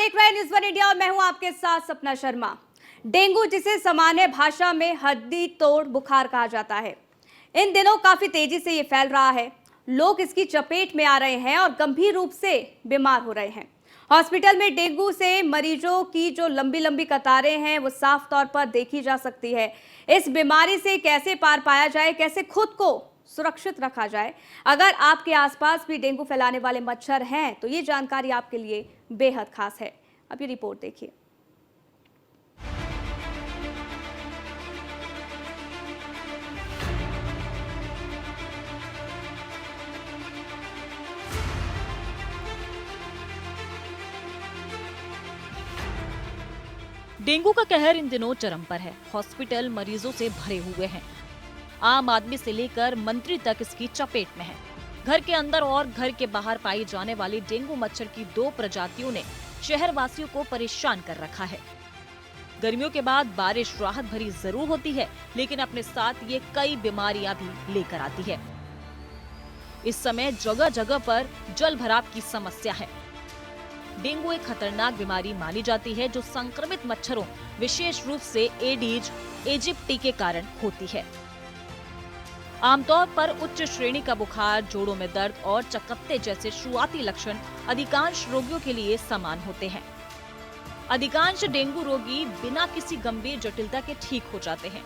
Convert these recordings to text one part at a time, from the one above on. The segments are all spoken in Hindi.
देख रहे हैं न्यूज़ वन इंडिया और मैं हूं आपके साथ सपना शर्मा। डेंगू, जिसे सामान्य भाषा में हड्डी तोड़ बुखार कहा जाता है, इन दिनों काफी तेजी से ये फैल रहा है। लोग इसकी चपेट में आ रहे हैं और गंभीर रूप से बीमार हो रहे हैं। हॉस्पिटल में डेंगू से मरीजों की जो लंबी लंबी कतारें हैं वो साफ तौर पर देखी जा सकती है। इस बीमारी से कैसे पार पाया जाए, कैसे खुद को सुरक्षित रखा जाए, अगर आपके आसपास भी डेंगू फैलाने वाले मच्छर हैं तो ये जानकारी आपके लिए बेहद खास है। अब ये रिपोर्ट देखिए। डेंगू का कहर इन दिनों चरम पर है। हॉस्पिटल मरीजों से भरे हुए हैं। आम आदमी से लेकर मंत्री तक इसकी चपेट में है। घर के अंदर और घर के बाहर पाई जाने वाली डेंगू मच्छर की 2 प्रजातियों ने शहर वासियों को परेशान कर रखा है। गर्मियों के बाद बारिश राहत भरी जरूर होती है, लेकिन अपने साथ ये कई बीमारियां भी लेकर आती है। इस समय जगह जगह पर जल भराव की समस्या है। डेंगू एक खतरनाक बीमारी मानी जाती है जो संक्रमित मच्छरों, विशेष रूप से एडीज एजिप्टी के कारण होती है। आमतौर पर उच्च श्रेणी का बुखार, जोड़ों में दर्द और चकत्ते जैसे शुरुआती लक्षण अधिकांश रोगियों के लिए समान होते हैं। अधिकांश डेंगू रोगी बिना किसी गंभीर जटिलता के ठीक हो जाते हैं।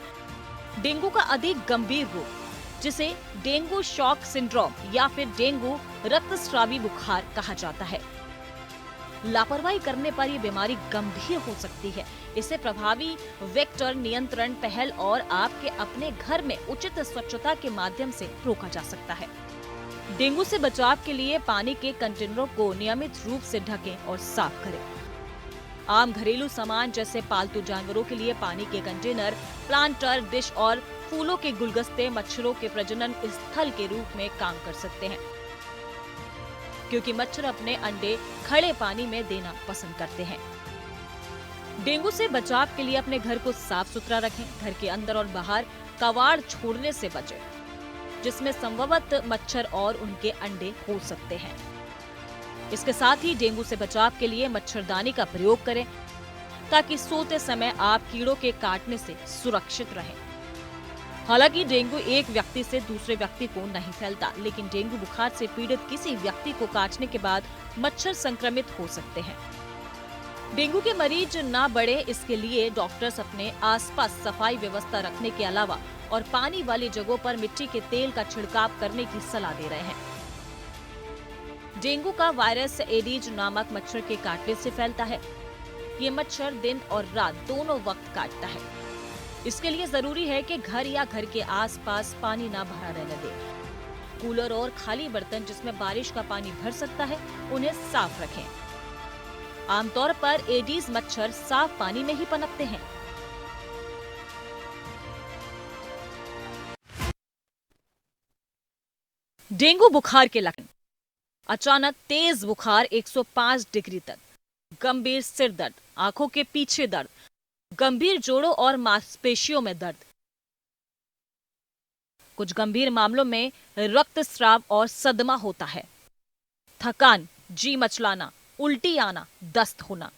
डेंगू का अधिक गंभीर रूप, जिसे डेंगू शॉक सिंड्रोम या फिर डेंगू रक्तस्रावी बुखार कहा जाता है, लापरवाही करने पर ये बीमारी गंभीर हो सकती है। इसे प्रभावी वेक्टर नियंत्रण पहल और आपके अपने घर में उचित स्वच्छता के माध्यम से रोका जा सकता है। डेंगू से बचाव के लिए पानी के कंटेनरों को नियमित रूप से ढकें और साफ करें। आम घरेलू सामान जैसे पालतू जानवरों के लिए पानी के कंटेनर, प्लांटर, डिश और फूलों के गुलदस्ते मच्छरों के प्रजनन स्थल के रूप में काम कर सकते हैं, क्योंकि मच्छर अपने अंडे खड़े पानी में देना पसंद करते हैं। डेंगू से बचाव के लिए अपने घर को साफ सुथरा रखें। घर के अंदर और बाहर कबाड़ छोड़ने से बचें, जिसमें संभवतः मच्छर और उनके अंडे हो सकते हैं। इसके साथ ही डेंगू से बचाव के लिए मच्छरदानी का प्रयोग करें, ताकि सोते समय आप कीड़ों के काटने से सुरक्षित रहें। हालांकि डेंगू एक व्यक्ति से दूसरे व्यक्ति को नहीं फैलता, लेकिन डेंगू बुखार से पीड़ित किसी व्यक्ति को काटने के बाद मच्छर संक्रमित हो सकते हैं। डेंगू के मरीज ना बढ़े, इसके लिए डॉक्टर्स अपने आसपास सफाई व्यवस्था रखने के अलावा और पानी वाली जगहों पर मिट्टी के तेल का छिड़काव करने की सलाह दे रहे हैं। डेंगू का वायरस एडीज नामक मच्छर के काटने से फैलता है। ये मच्छर दिन और रात दोनों वक्त काटता है। इसके लिए जरूरी है कि घर या घर के आसपास पानी ना भरा रहने दें। कूलर और खाली बर्तन जिसमें बारिश का पानी भर सकता है, उन्हें साफ रखें। आमतौर पर एडीज मच्छर साफ पानी में ही पनपते हैं। डेंगू बुखार के लक्षण: अचानक तेज बुखार 105 डिग्री तक, गंभीर सिर दर्द, आंखों के पीछे दर्द, गंभीर जोड़ों और मांसपेशियों में दर्द। कुछ गंभीर मामलों में रक्तस्राव और सदमा होता है। थकान, जी मचलाना, उल्टी आना, दस्त होना।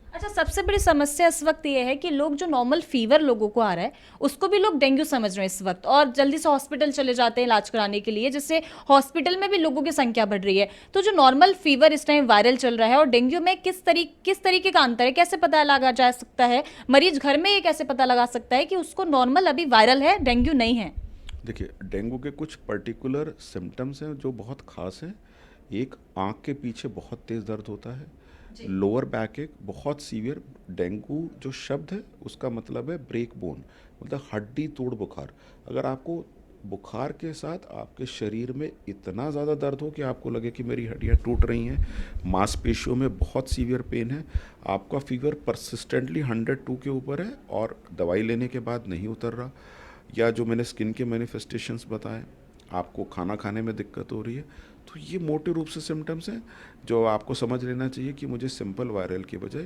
अच्छा, सबसे बड़ी समस्या इस वक्त ये है कि लोग जो नॉर्मल फीवर लोगों को आ रहा है उसको भी लोग डेंगू समझ रहे हैं इस वक्त, और जल्दी से हॉस्पिटल चले जाते हैं इलाज कराने के लिए, जिससे हॉस्पिटल में भी लोगों की संख्या बढ़ रही है। तो जो नॉर्मल फीवर इस टाइम वायरल चल रहा है और डेंगू में किस तरीके का अंतर है, कैसे पता लगा जा सकता है? मरीज घर में ये कैसे पता लगा सकता है कि उसको नॉर्मल अभी वायरल है, डेंगू नहीं है? देखिए, डेंगू के कुछ पर्टिकुलर सिम्टम्स हैं जो बहुत खास हैं। एक, आँख के पीछे बहुत तेज़ दर्द होता है। लोअर बैक एक बहुत सीवियर। डेंगू जो शब्द है उसका मतलब है ब्रेक बोन, मतलब हड्डी तोड़ बुखार। अगर आपको बुखार के साथ आपके शरीर में इतना ज़्यादा दर्द हो कि आपको लगे कि मेरी हड्डियाँ टूट रही हैं, मांसपेशियों में बहुत सीवियर पेन है, आपका फीवर परसिस्टेंटली 102 के ऊपर है और दवाई लेने के बाद नहीं उतर रहा, या जो मैंने स्किन के मैनिफेस्टेशंस बताए, आपको खाना खाने में दिक्कत हो रही है, तो ये मोटे रूप से सिम्टम्स हैं जो आपको समझ लेना चाहिए कि मुझे सिंपल वायरल की बजाय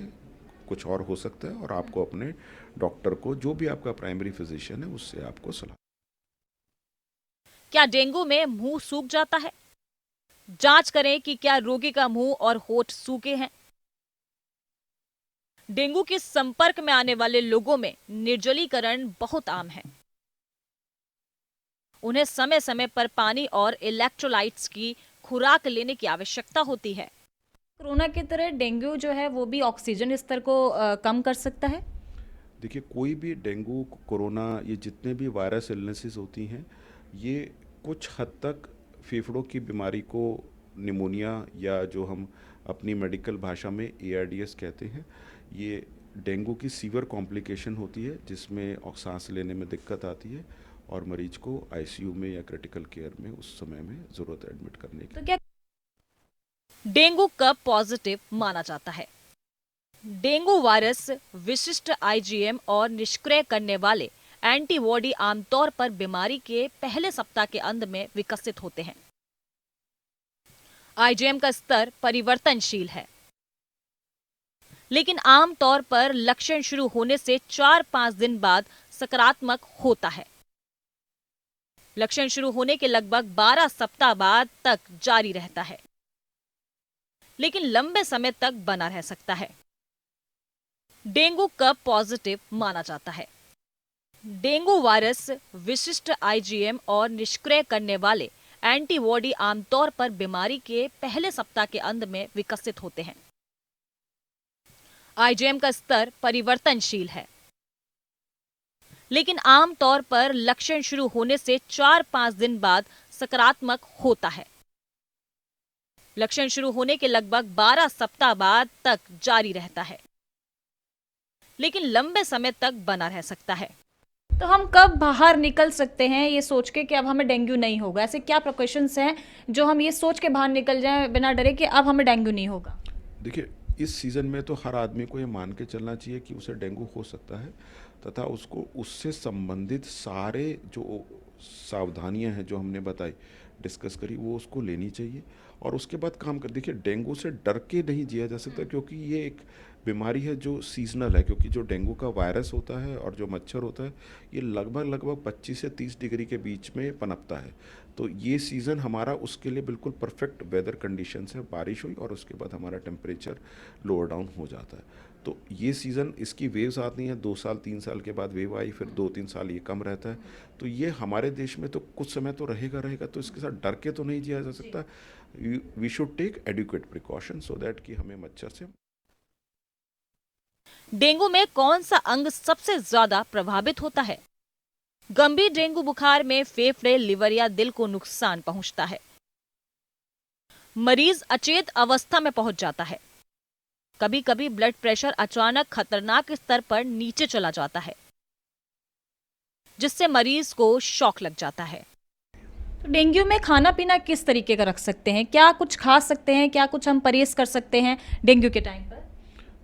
कुछ और हो सकता है, और आपको अपने डॉक्टर को, जो भी आपका प्राइमरी फिजिशियन है, उससे आपको सलाह। क्या डेंगू में मुंह सूख जाता है? जांच करें कि क्या रोगी का मुंह और होंठ सूखे हैं। डेंगू के संपर्क में आने वाले लोगों में निर्जलीकरण बहुत आम है। उन्हें समय समय पर पानी और इलेक्ट्रोलाइट्स की खुराक लेने की आवश्यकता होती है। कोरोना की तरह डेंगू जो है वो भी ऑक्सीजन स्तर को कम कर सकता है। देखिए, कोई भी डेंगू, कोरोना, ये जितने भी वायरस इलनेसेस होती हैं, ये कुछ हद तक फेफड़ों की बीमारी को, निमोनिया या जो हम अपनी मेडिकल भाषा में ARDS कहते हैं, ये डेंगू की सीवियर कॉम्प्लिकेशन होती है जिसमें सांस लेने में दिक्कत आती है और मरीज को ICU में या क्रिटिकल केयर में उस समय में ज़रूरत है एडमिट करने की। तो क्या डेंगू कब पॉजिटिव माना जाता है? डेंगू वायरस विशिष्ट IgM और निष्क्रिय करने वाले एंटीबॉडी आमतौर पर बीमारी के पहले सप्ताह के अंत में विकसित होते हैं। IgM का स्तर परिवर्तनशील है, लेकिन आमतौर पर लक्षण शुरू होने से 4-5 दिन बाद सकारात्मक होता है। लक्षण शुरू होने के लगभग 12 सप्ताह बाद तक जारी रहता है, लेकिन लंबे समय तक बना रह सकता है। डेंगू कब पॉजिटिव माना जाता है? डेंगू वायरस विशिष्ट IgM और निष्क्रिय करने वाले एंटीबॉडी आमतौर पर बीमारी के पहले सप्ताह के अंत में विकसित होते हैं। IgM का स्तर परिवर्तनशील है, लेकिन आमतौर पर लक्षण शुरू होने से 4-5 दिन बाद सकारात्मक होता है। लक्षण शुरू होने के लगभग 12 सप्ताह बाद तक जारी रहता है, लेकिन लंबे समय तक बना रह सकता है। तो हम कब बाहर निकल सकते हैं ये सोच के कि अब हमें डेंगू नहीं होगा? ऐसे क्या प्रिकॉशंस हैं जो हम ये सोच के बाहर निकल जाएं बिना डरे कि अब हमें डेंगू नहीं होगा? देखिए, इस सीज़न में तो हर आदमी को ये मान के चलना चाहिए कि उसे डेंगू हो सकता है, तथा उसको उससे संबंधित सारे जो सावधानियां हैं जो हमने बताई, डिस्कस करी, वो उसको लेनी चाहिए और उसके बाद काम कर। देखिए, डेंगू से डर के नहीं जिया जा सकता क्योंकि ये एक बीमारी है जो सीजनल है, क्योंकि जो डेंगू का वायरस होता है और जो मच्छर होता है, ये लगभग 25 से 30 डिग्री के बीच में पनपता है। तो ये सीज़न हमारा उसके लिए बिल्कुल परफेक्ट वेदर कंडीशंस है। बारिश हुई और उसके बाद हमारा टेम्परेचर लोअर डाउन हो जाता है। तो ये सीज़न, इसकी वेव्स आती हैं, 2 साल 3 साल के बाद वेव आई, फिर 2-3 साल ये कम रहता है। तो ये हमारे देश में तो कुछ समय तो रहेगा, तो इसके साथ डर के तो नहीं जिया जा सकता। We should take adequate precaution so that कि हमें मच्छर से। डेंगू में कौन सा अंग सबसे ज्यादा प्रभावित होता है? गंभीर डेंगू बुखार में फेफड़े, लिवर या दिल को नुकसान पहुंचता है। मरीज अचेत अवस्था में पहुंच जाता है। कभी कभी ब्लड प्रेशर अचानक खतरनाक स्तर पर नीचे चला जाता है, जिससे मरीज को शॉक लग जाता है। तो डेंगू में खाना पीना किस तरीके का रख सकते हैं? क्या कुछ खा सकते हैं? क्या कुछ हम परहेज कर सकते हैं डेंगू के टाइम पर?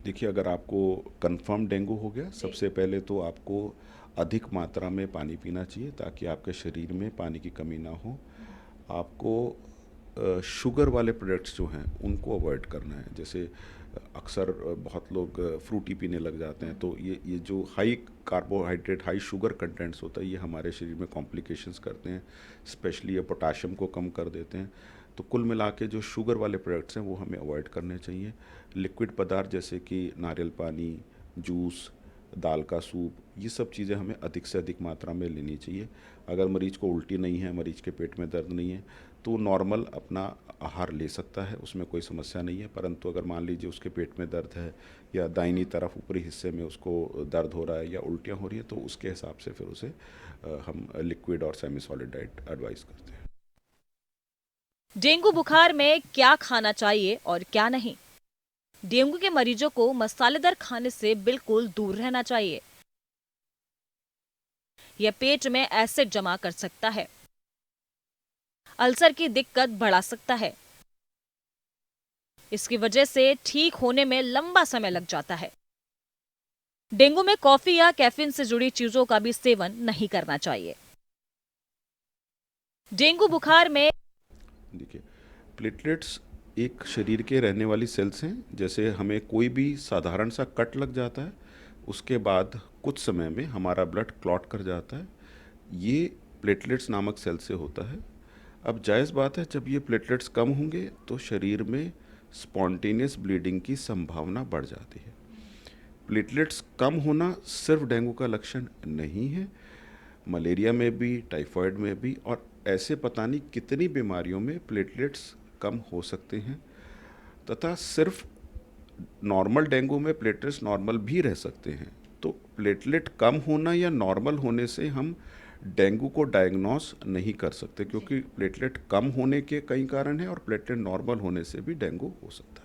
देखिए, अगर आपको कंफर्म डेंगू हो गया, सबसे पहले तो आपको अधिक मात्रा में पानी पीना चाहिए ताकि आपके शरीर में पानी की कमी ना हो। आपको शुगर वाले प्रोडक्ट्स जो हैं उनको अवॉइड करना है। जैसे अक्सर बहुत लोग फ्रूटी पीने लग जाते हैं, तो ये जो high carbohydrate, high sugar contents होता है, ये हमारे शरीर में कॉम्प्लिकेशंस करते हैं, स्पेशली ये पोटाशियम को कम कर देते हैं। तो कुल मिला के जो शुगर वाले प्रोडक्ट्स हैं वो हमें अवॉइड करने चाहिए। लिक्विड पदार्थ जैसे कि नारियल पानी, जूस, दाल का सूप, ये सब चीज़ें हमें अधिक से अधिक मात्रा में लेनी चाहिए। अगर मरीज को उल्टी नहीं है, मरीज के पेट में दर्द नहीं है, तो नॉर्मल अपना आहार ले सकता है, उसमें कोई समस्या नहीं है। परंतु अगर मान लीजिए उसके पेट में दर्द है या दाहिनी तरफ ऊपरी हिस्से में उसको दर्द हो रहा है या उल्टियाँ हो रही है, तो उसके हिसाब से फिर उसे हम लिक्विड और सेमी सॉलिड डाइट एडवाइस करते हैं। डेंगू बुखार में क्या खाना चाहिए और क्या नहीं? डेंगू के मरीजों को मसालेदार खाने से बिल्कुल दूर रहना चाहिए। यह पेट में एसिड जमा कर सकता है, अल्सर की दिक्कत बढ़ा सकता है। इसकी वजह से ठीक होने में लंबा समय लग जाता है। डेंगू में कॉफी या कैफीन से जुड़ी चीजों का भी सेवन नहीं करना चाहिए। डेंगू बुखार में देखिए, प्लेटलेट्स एक शरीर के रहने वाली सेल्स हैं। जैसे हमें कोई भी साधारण सा कट लग जाता है, उसके बाद कुछ समय में हमारा ब्लड क्लॉट कर जाता है, ये प्लेटलेट्स नामक सेल से होता है। अब जायज़ बात है, जब ये प्लेटलेट्स कम होंगे तो शरीर में स्पॉन्टेनियस ब्लीडिंग की संभावना बढ़ जाती है। प्लेटलेट्स कम होना सिर्फ डेंगू का लक्षण नहीं है, मलेरिया में भी, टाइफाइड में भी, और ऐसे पता नहीं कितनी बीमारियों में प्लेटलेट्स कम हो सकते हैं, तथा सिर्फ नॉर्मल डेंगू में प्लेटलेट्स नॉर्मल भी रह सकते हैं। तो प्लेटलेट कम होना या नॉर्मल होने से हम डेंगू को डायग्नोस नहीं कर सकते, क्योंकि प्लेटलेट कम होने के कई कारण हैं और प्लेटलेट नॉर्मल होने से भी डेंगू हो सकता है।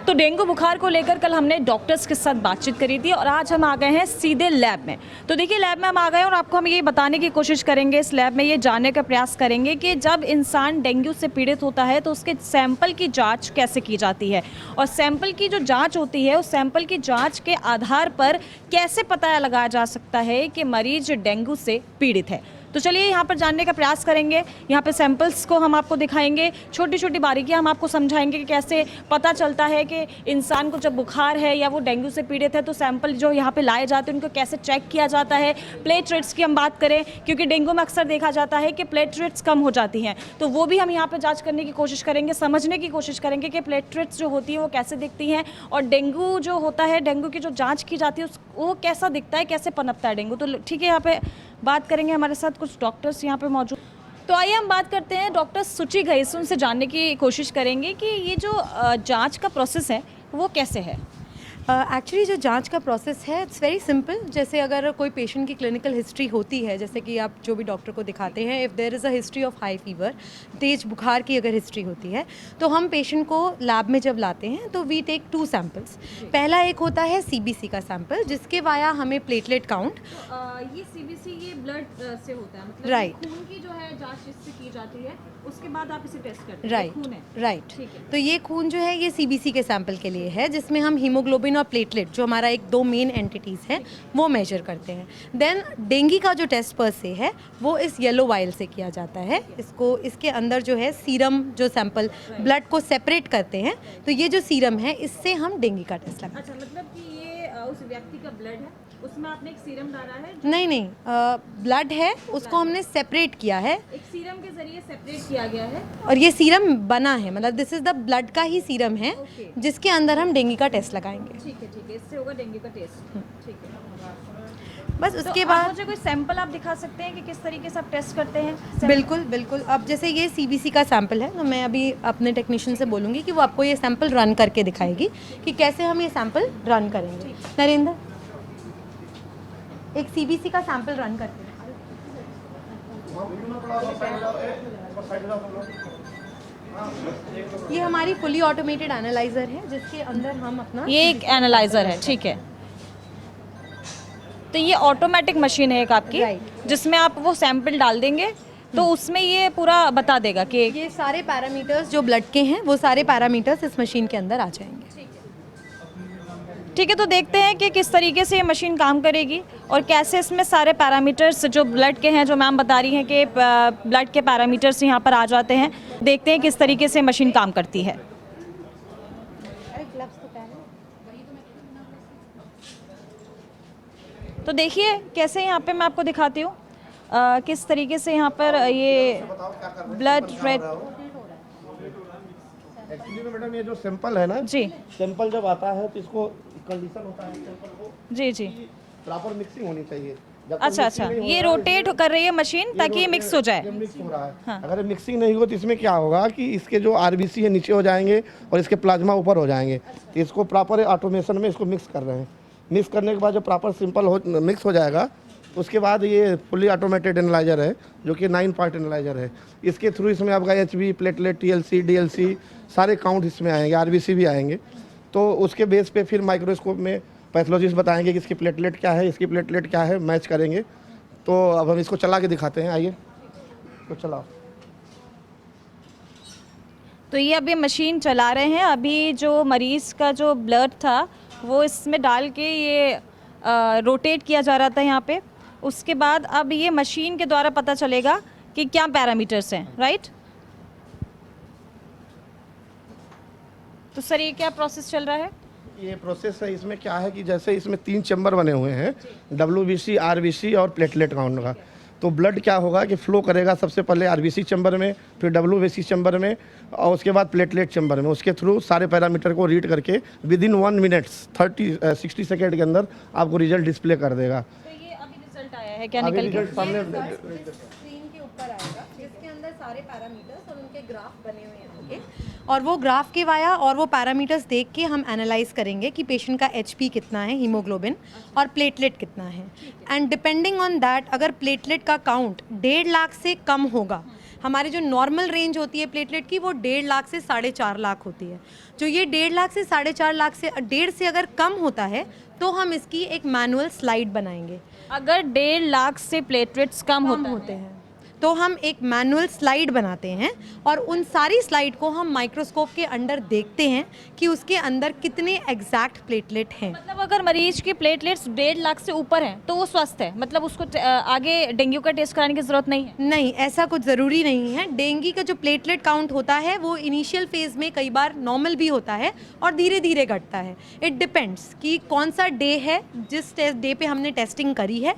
तो डेंगू बुखार को लेकर कल हमने डॉक्टर्स के साथ बातचीत करी थी और आज हम आ गए हैं सीधे लैब में। तो देखिए, लैब में हम आ गए और आपको हम ये बताने की कोशिश करेंगे, इस लैब में ये जानने का प्रयास करेंगे कि जब इंसान डेंगू से पीड़ित होता है तो उसके सैंपल की जांच कैसे की जाती है, और सैंपल की जो जांच होती है उस सैंपल की जांच के आधार पर कैसे पता लगाया जा सकता है कि मरीज डेंगू से पीड़ित है। तो चलिए यहाँ पर जानने का प्रयास करेंगे। यहाँ पे सैंपल्स को हम आपको दिखाएंगे, छोटी छोटी बारीकियाँ हम आपको समझाएंगे कि कैसे पता चलता है कि इंसान को जब बुखार है या वो डेंगू से पीड़ित है तो सैंपल जो यहाँ पे लाए जाते हैं उनको कैसे चेक किया जाता है। प्लेटलेट्स की हम बात करें, क्योंकि डेंगू में अक्सर देखा जाता है कि प्लेटलेट्स कम हो जाती हैं, तो वो भी हम यहाँ पर जाँच करने की कोशिश करेंगे, समझने की कोशिश करेंगे कि प्लेटलेट्स जो होती है वो कैसे दिखती हैं, और डेंगू जो होता है, डेंगू की जो जाँच की जाती है वो कैसा दिखता है, कैसे पनपता है डेंगू। तो ठीक है, यहाँ पे बात करेंगे, हमारे साथ कुछ डॉक्टर्स यहाँ पे मौजूद। तो आइए हम बात करते हैं डॉक्टर सुचि घईस, उनसे जानने की कोशिश करेंगे कि ये जो जांच का प्रोसेस है वो कैसे है। एक्चुअली जो जांच का प्रोसेस है इट्स वेरी सिंपल। जैसे अगर कोई पेशेंट की क्लिनिकल हिस्ट्री होती है, जैसे कि आप जो भी डॉक्टर को दिखाते हैं, if there is a history of high fever, तेज बुखार की अगर हिस्ट्री होती है, तो हम पेशेंट को लैब में जब लाते हैं तो वी टेक 2 सैम्पल्स। पहला एक होता है सीबीसी का सैंपल, जिसके वाया हमें प्लेटलेट काउंट। ये सीबीसी ये ब्लड से होता है, मतलब Right. खून की जो है जांच इससे की जाती है, उसके बाद आप इसे टेस्ट करते हैं। राइट खून है, राइट। ठीक है। तो ये खून जो है ये सीबीसी के सैंपल के लिए है, जिसमें हम हीमोग्लोबिन और प्लेटलेट, जो हमारा एक 2 मेन एंटिटीज़ हैं, वो मेजर करते हैं। देन डेंगू का जो टेस्ट पर से है वो इस येलो वाइल से किया जाता है। इसके अंदर जो है सीरम, जो सैंपल ब्लड को सेपरेट करते हैं, तो ये जो सीरम है इससे हम डेंगू का टेस्ट लगाते अच्छा, मतलब कि ये उस व्यक्ति का ब्लड है, उसमें आपने एक सीरम डाला है, हैं। नहीं, ब्लड है, उसको हमने सेपरेट किया है एक सीरम के जरिए सेपरेट किया गया है। और ये सीरम बना है, मतलब दिस इज़ द ब्लड का ही सीरम है, Okay. जिसके अंदर हम डेंगू का टेस्ट लगाएंगे। ठीक है, इससे होगा डेंगू का टेस्ट। ठीक है, बस तो उसके आप बाद मुझे कोई सैंपल आप दिखा सकते हैं कि किस तरीके से आप टेस्ट करते हैं। बिल्कुल बिल्कुल। अब जैसे ये सीबीसी का सैंपल है, तो मैं अभी अपने टेक्नीशियन से बोलूँगी कि वो आपको ये सैंपल रन करके दिखाएगी कि कैसे हम ये सैंपल रन करेंगे। नरेंद्र, एक सीबीसी का सैंपल रन करके दिखाओ। ये हमारी फुली ऑटोमेटेड एनालाइजर है, जिसके अंदर हम अपना ये एक एनालाइजर है, ठीक है। तो ये ऑटोमेटिक मशीन है एक आपकी, Right. जिसमें आप वो सैंपल डाल देंगे तो उसमें ये पूरा बता देगा कि ये सारे पैरामीटर्स जो ब्लड के हैं वो सारे पैरामीटर्स इस मशीन के अंदर आ जाएंगे। ठीक है। तो देखते हैं कि किस तरीके से ये मशीन काम करेगी और कैसे इसमें सारे पैरामीटर्स जो ब्लड के हैं, जो मैम बता रही हैं कि ब्लड के पैरामीटर्स यहाँ पर आ जाते हैं। देखते हैं किस तरीके से मशीन काम करती है। तो देखिए कैसे यहाँ पे मैं आपको दिखाती हूँ किस तरीके से यहाँ पर ये ब्लड रेड। एक्चुअली में मैडम ये जो सैंपल है ना जी सैंपल जब आता है तो इसको कंडीशन होता है सैंपल को जी जी। प्रॉपर मिक्सिंग होनी चाहिए। जब तक अच्छा mixing अच्छा, नहीं हो ये रहा है, रोटेट कर रही है मशीन ताकि ये मिक्स हो जाए। ये मिक्स हो रहा है। हाँ। अगर मिक्सिंग नहीं हो तो इसमें क्या होगा कि इसके जो आरबीसी है नीचे हो जाएंगे और इसके प्लाज्मा ऊपर हो जाएंगे। तो इसको प्रॉपर ऑटोमेशन में इसको मिक्स कर रहे हैं। मिक्स करने के बाद जो प्रॉपर सिंपल हो मिक्स हो जाएगा, उसके बाद ये फुली ऑटोमेटेड एनालाइजर है, जो कि 9 पार्ट एनालाइजर है। इसके थ्रू इसमें आपका एचबी, प्लेटलेट, टीएलसी, डीएलसी सारे काउंट इसमें आएंगे, आरबीसी भी आएंगे। तो उसके बेस पे फिर माइक्रोस्कोप में पैथोलॉजिस्ट बताएंगे कि इसकी प्लेटलेट क्या है, इसकी प्लेटलेट क्या है, मैच करेंगे। तो अब हम इसको चला के दिखाते हैं, आइए तो चलाओ। तो ये अभी मशीन चला रहे हैं। अभी जो मरीज़ का जो ब्लड था वो इसमें डाल के ये रोटेट किया जा रहा था यहाँ पे। उसके बाद अब ये मशीन के द्वारा पता चलेगा कि क्या पैरामीटर्स हैं, राइट। तो सर ये क्या प्रोसेस चल रहा है? ये प्रोसेस है, इसमें क्या है कि जैसे इसमें 3 चैम्बर बने हुए हैं, WBC, RBC और प्लेटलेट काउंट का। तो ब्लड क्या होगा कि फ्लो करेगा सबसे पहले आरबीसी चैम्बर में, फिर डब्ल्यूबीसी चैम्बर में और उसके बाद प्लेटलेट चैम्बर में। उसके थ्रू सारे पैरामीटर को रीड करके विदिन 1 मिनट्स 60 सेकेंड के अंदर आपको रिजल्ट डिस्प्ले कर देगा। तो ये अभी रिजल्ट आया है क्या अभी निकल के? रिजल्ट सामने स्क्रीन के ऊपर आएगा जिसके अंदर सारे पैरामीटर्स और उनके ग्राफ बने हुए होंगे और वो ग्राफ के वाया और वो पैरामीटर्स देख के हम एनालाइज करेंगे कि पेशेंट का एचपी कितना है, हीमोग्लोबिन और प्लेटलेट कितना है। एंड डिपेंडिंग ऑन दैट अगर प्लेटलेट का काउंट 1.5 लाख से कम होगा, हमारी जो नॉर्मल रेंज होती है प्लेटलेट की वो 1.5 लाख से 4.5 लाख होती है, जो ये 1.5 लाख से 4.5 लाख से 1.5 से अगर कम होता है तो हम इसकी एक मैनुअल स्लाइड बनाएंगे। अगर 1.5 लाख से प्लेटलेट्स कम होते हैं तो हम एक मैनुअल स्लाइड बनाते हैं और उन सारी स्लाइड को हम माइक्रोस्कोप के अंदर देखते हैं कि उसके अंदर कितने एग्जैक्ट प्लेटलेट हैं। मतलब अगर मरीज की प्लेटलेट्स 1.5 लाख से ऊपर हैं तो वो स्वस्थ है, मतलब उसको आगे डेंगू का टेस्ट कराने की जरूरत नहीं है? नहीं, ऐसा कुछ ज़रूरी नहीं है। डेंगू का जो प्लेटलेट काउंट होता है वो इनिशियल फेज़ में कई बार नॉर्मल भी होता है और धीरे धीरे घटता है। इट डिपेंड्स कि कौन सा डे है जिस डे पे हमने टेस्टिंग करी है।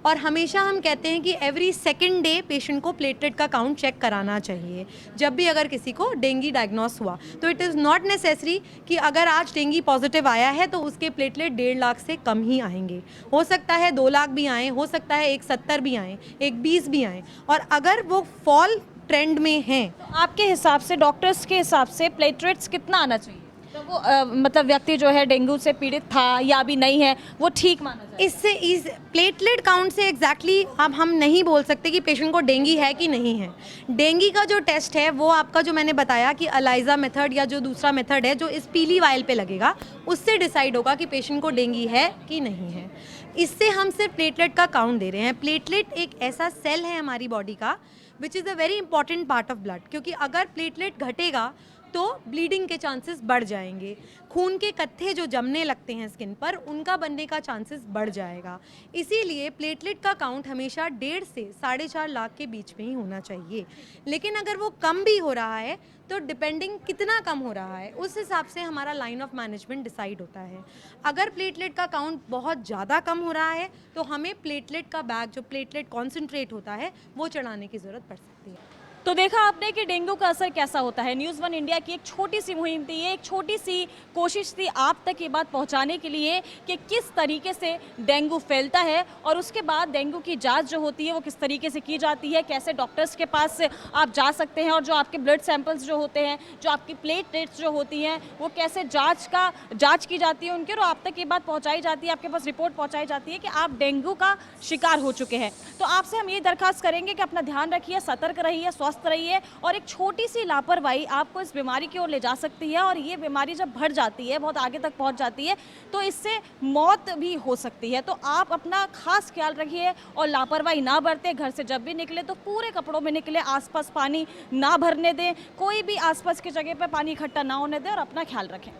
और हमेशा हम कहते हैं कि एवरी सेकेंड डे पेशेंट को प्लेटलेट का काउंट चेक कराना चाहिए जब भी अगर किसी को डेंगू डायग्नोस हुआ। तो इट इज़ नॉट नेसेसरी कि अगर आज डेंगू पॉजिटिव आया है तो उसके प्लेटलेट 1.5 लाख से कम ही आएंगे। हो सकता है 2 लाख भी आएँ, हो सकता है 170 भी आएँ, 120 भी आएँ। और अगर वो फॉल ट्रेंड में हैं तो आपके हिसाब से, डॉक्टर्स के हिसाब से प्लेटलेट्स कितना आना चाहिए तो वो मतलब व्यक्ति जो है डेंगू से पीड़ित था या अभी नहीं है वो ठीक माना जाए? इससे इस प्लेटलेट काउंट से एग्जैक्टली अब हम नहीं बोल सकते कि पेशेंट को डेंगू है कि नहीं है। डेंगू का जो टेस्ट है वो आपका जो मैंने बताया कि अलाइजा मेथड या जो दूसरा मेथड है जो इस पीली वायल पे लगेगा उससे डिसाइड होगा कि पेशेंट को डेंगू है कि नहीं है। इससे हम सिर्फ प्लेटलेट का काउंट दे रहे हैं। प्लेटलेट एक ऐसा सेल है हमारी बॉडी का which is a very important part of blood, क्योंकि अगर प्लेटलेट घटेगा तो ब्लीडिंग के चांसेस बढ़ जाएंगे। खून के कत्थे जो जमने लगते हैं स्किन पर उनका बनने का चांसेस बढ़ जाएगा। इसीलिए प्लेटलेट का काउंट हमेशा 1.5 से 4.5 लाख के बीच में ही होना चाहिए। लेकिन अगर वो कम भी हो रहा है तो डिपेंडिंग कितना कम हो रहा है उस हिसाब से हमारा लाइन ऑफ मैनेजमेंट डिसाइड होता है। अगर प्लेटलेट का काउंट बहुत ज़्यादा कम हो रहा है तो हमें प्लेटलेट का बैग जो प्लेटलेट कॉन्सेंट्रेट होता है वो चढ़ाने की ज़रूरत पड़ सकती है। तो देखा आपने कि डेंगू का असर कैसा होता है। न्यूज़ 1 इंडिया की एक छोटी सी मुहिम थी, ये एक छोटी सी कोशिश थी आप तक ये बात पहुंचाने के लिए कि किस तरीके से डेंगू फैलता है और उसके बाद डेंगू की जांच जो होती है वो किस तरीके से की जाती है, कैसे डॉक्टर्स के पास आप जा सकते हैं और जो आपके ब्लड सैंपल्स जो होते हैं, जो आपकी प्लेटलेट्स जो होती हैं वो कैसे जाँच की जाती है उनके, और आप तक ये बात पहुँचाई जाती है, आपके पास रिपोर्ट पहुँचाई जाती है कि आप डेंगू का शिकार हो चुके हैं। तो आपसे हम ये दरख्वास्त करेंगे कि अपना ध्यान रखिए, सतर्क रहिए, स्वस्थ रहिए, और एक छोटी सी लापरवाही आपको इस बीमारी की ओर ले जा सकती है। और ये बीमारी जब बढ़ जाती है, बहुत आगे तक पहुंच जाती है, तो इससे मौत भी हो सकती है। तो आप अपना खास ख्याल रखिए और लापरवाही ना बरतें। घर से जब भी निकले तो पूरे कपड़ों में निकले, आसपास पानी ना भरने दें, कोई भी आसपास की जगह पर पानी इकट्ठा ना होने दें और अपना ख्याल रखें।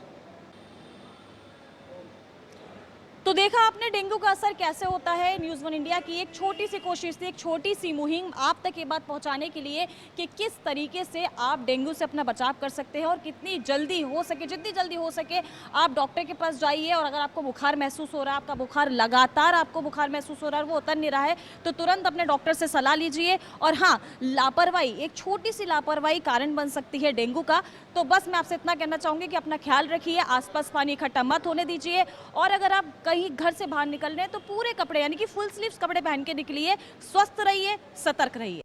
तो देखा आपने डेंगू का असर कैसे होता है। न्यूज़ 1 इंडिया की एक छोटी सी कोशिश थी, एक छोटी सी मुहिम आप तक ये बात पहुंचाने के लिए कि किस तरीके से आप डेंगू से अपना बचाव कर सकते हैं और कितनी जल्दी हो सके, जितनी जल्दी हो सके आप डॉक्टर के पास जाइए। और अगर आपको बुखार महसूस हो रहा है, आपका बुखार लगातार आपको बुखार महसूस हो रहा है, वो उतर नहीं रहा है, तो तुरंत अपने डॉक्टर से सलाह लीजिए। और हाँ, लापरवाही, एक छोटी सी लापरवाही कारण बन सकती है डेंगू का। तो बस मैं आपसे इतना कहना चाहूँगी कि अपना ख्याल रखिए, आसपास पानी इकट्ठा मत होने दीजिए। और अगर आप कहीं घर से बाहर निकल रहे हैं तो पूरे कपड़े यानी कि फुल स्लीव्स कपड़े पहन के निकलिए। स्वस्थ रहिए, सतर्क रहिए।